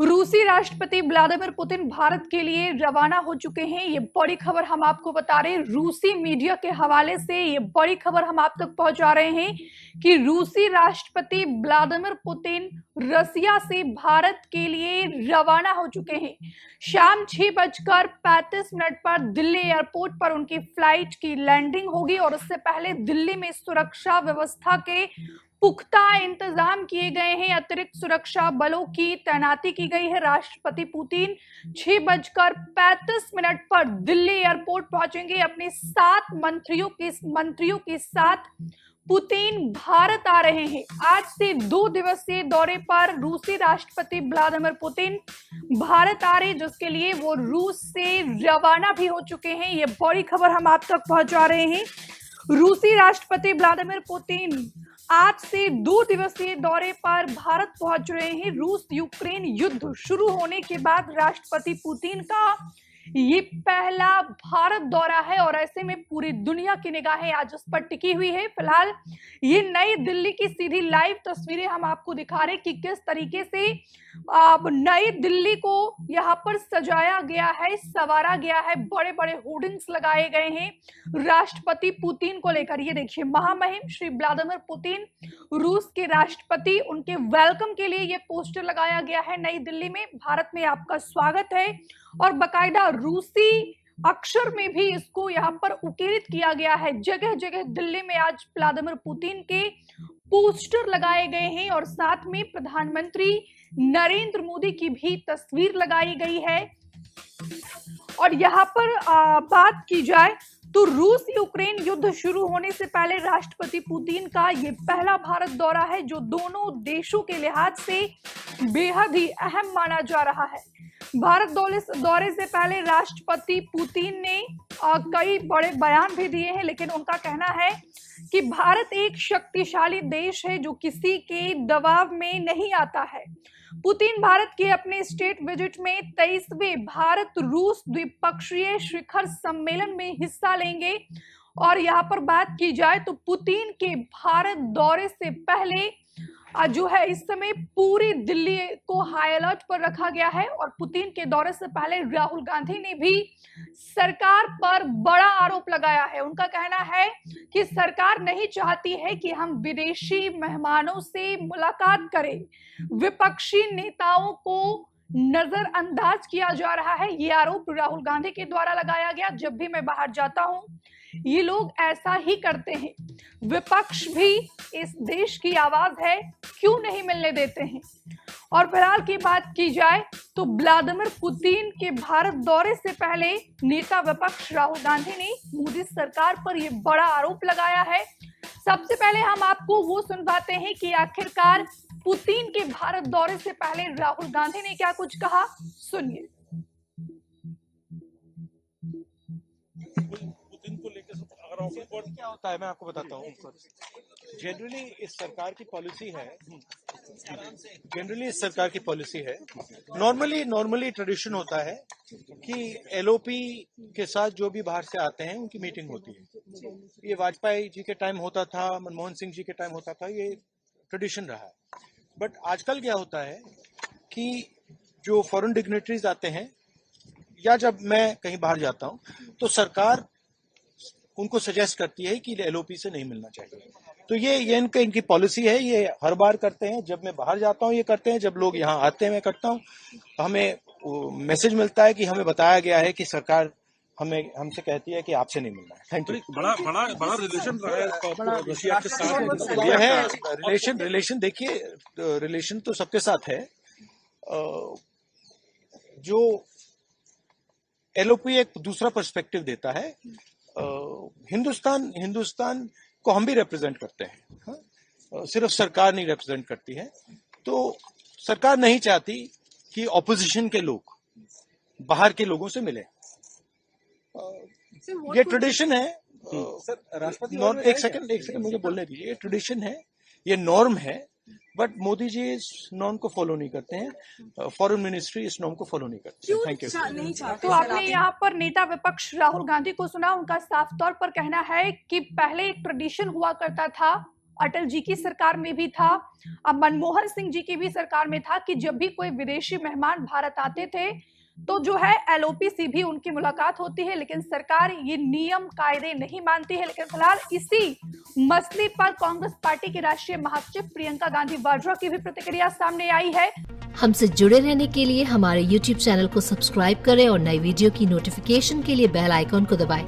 रूसी राष्ट्रपति Vladimir Putin Bharat के लिए रवाना हो चुके हैं। ये बड़ी खबर हम आपको बता रहे हैं। रूसी मीडिया के हवाले से ये बड़ी खबर हम आप तक पहुंचा रहे हैं कि रूसी राष्ट्रपति व्लादिमीर पुतिन रसिया से भारत के लिए रवाना हो चुके हैं। शाम 6:35 पर दिल्ली एयरपोर्ट पर उनकी फ्लाइट की लैंडिंग होगी और उससे पहले दिल्ली में सुरक्षा व्यवस्था के पुख्ता इंतजाम किए गए हैं। अतिरिक्त सुरक्षा बलों की तैनाती की गई है। राष्ट्रपति पुतिन 6:35 पर दिल्ली एयरपोर्ट पहुंचेंगे। अपने 7 मंत्रियों के साथ पुतिन भारत आ रहे हैं। आज से 2 दिवसीय दौरे पर रूसी राष्ट्रपति व्लादिमीर पुतिन भारत आ रहे हैं, जिसके लिए वो रूस से रवाना भी हो चुके हैं। ये बड़ी खबर हम आप तक पहुंचा रहे हैं। रूसी राष्ट्रपति व्लादिमीर पुतिन आज से 2 दिवसीय दौरे पर भारत पहुंच रहे हैं। रूस यूक्रेन युद्ध शुरू होने के बाद राष्ट्रपति पुतिन का ये पहला भारत दौरा है और ऐसे में पूरी दुनिया की निगाहें आज उस पर टिकी हुई है। फिलहाल ये नई दिल्ली की सीधी लाइव तस्वीरें हम आपको दिखा रहे हैं कि किस तरीके से नई दिल्ली को यहाँ पर सजाया गया है, संवारा गया है। बड़े बड़े होर्डिंग्स लगाए गए हैं राष्ट्रपति पुतिन को लेकर। ये देखिए, महामहिम श्री व्लादिमीर पुतिन रूस के राष्ट्रपति, उनके वेलकम के लिए ये पोस्टर लगाया गया है नई दिल्ली में। भारत में आपका स्वागत है और बाकायदा रूसी अक्षर में भी इसको यहाँ पर उकेरित किया गया है। जगह जगह दिल्ली में आज व्लादिमीर पुतिन के पोस्टर लगाए गए हैं और साथ में प्रधानमंत्री नरेंद्र मोदी की भी तस्वीर लगाई गई है। और यहाँ पर बात की जाए तो रूस यूक्रेन युद्ध शुरू होने से पहले राष्ट्रपति पुतिन का ये पहला भारत दौरा है, जो दोनों देशों के लिहाज से बेहद ही अहम माना जा रहा है। भारत दौरे से पहले राष्ट्रपति पुतिन ने कई बड़े बयान भी दिए हैं, लेकिन उनका कहना है कि भारत एक शक्तिशाली देश है जो किसी के दबाव में नहीं आता है। पुतिन भारत के अपने स्टेट विजिट में 23वें भारत रूस द्विपक्षीय शिखर सम्मेलन में हिस्सा लेंगे। और यहाँ पर बात की जाए तो पुतिन के भारत दौरे से पहले जो है इस समय पूरी दिल्ली को हाई अलर्ट पर रखा गया है। और पुतिन के दौरे से पहले राहुल गांधी ने भी सरकार पर बड़ा आरोप लगाया है। उनका कहना है कि सरकार नहीं चाहती है कि हम विदेशी मेहमानों से मुलाकात करें। विपक्षी नेताओं को नजरअंदाज किया जा रहा है, ये आरोप राहुल गांधी के द्वारा लगाया गया। जब भी मैं बाहर जाता हूं ये लोग ऐसा ही करते हैं। विपक्ष भी इस देश की आवाज है, क्यों नहीं मिलने देते हैं। और फिलहाल की बात की जाए तो व्लादिमीर पुतिन के भारत दौरे से पहले नेता विपक्ष राहुल गांधी ने मोदी सरकार पर यह बड़ा आरोप लगाया है। सबसे पहले हम आपको वो सुनवाते हैं कि आखिरकार पुतिन के भारत दौरे से पहले राहुल गांधी ने क्या कुछ कहा, सुनिए। क्या होता है मैं आपको बताता हूँ। जनरली इस सरकार की पॉलिसी है, नॉर्मली ट्रेडिशन होता है कि एलओपी के साथ जो भी बाहर से आते हैं उनकी मीटिंग होती है। ये वाजपेयी जी के टाइम होता था, मनमोहन सिंह जी के टाइम होता था, ये ट्रेडिशन रहा है। बट आजकल क्या होता है कि जो फॉरेन डिग्नेटरीज आते हैं या जब मैं कहीं बाहर जाता हूँ तो सरकार उनको सजेस्ट करती है कि एलओपी से नहीं मिलना चाहिए। तो ये इनकी पॉलिसी है, ये हर बार करते हैं। जब मैं बाहर जाता हूँ ये करते हैं, जब लोग यहाँ आते हैं मैं करता हूँ। हमें मैसेज मिलता है कि हमें बताया गया है कि सरकार हमसे कहती है कि आपसे नहीं मिलना है। Thank you. बड़ा रिलेशन रहा है रशिया के साथ। ये है रिलेशन देखिए, रिलेशन तो सबके साथ है। जो एलओपी एक दूसरा पर्सपेक्टिव देता है। हिंदुस्तान को हम भी रिप्रेजेंट करते हैं, सिर्फ सरकार नहीं रिप्रेजेंट करती है। तो सरकार नहीं चाहती कि ऑपोजिशन के लोग बाहर के लोगों से मिले। ये ट्रेडिशन है। राष्ट्रपति एक सेकंड मुझे बोलने दीजिए। ये ट्रेडिशन है, ये नॉर्म है, बट मोदी जी इस नॉर्म को फॉलो नहीं करते हैं। फॉरेन मिनिस्ट्री इस नॉर्म को फॉलो नहीं करती है। Thank you. तो आपने यहाँ पर नेता विपक्ष राहुल गांधी को सुना। उनका साफ तौर पर कहना है कि पहले एक ट्रेडिशन हुआ करता था अटल जी की सरकार में भी था, अब मनमोहन सिंह जी की भी सरकार में था कि जब भी कोई विदेशी मेहमान भारत आते थे तो जो है एलओपी से भी उनकी मुलाकात होती है, लेकिन सरकार ये नियम कायदे नहीं मानती है। लेकिन फिलहाल इसी मसले पर कांग्रेस पार्टी की राष्ट्रीय महासचिव प्रियंका गांधी वाड्रा की भी प्रतिक्रिया सामने आई है। हमसे जुड़े रहने के लिए हमारे YouTube चैनल को सब्सक्राइब करें और नई वीडियो की नोटिफिकेशन के लिए बेल आइकॉन को दबाएं।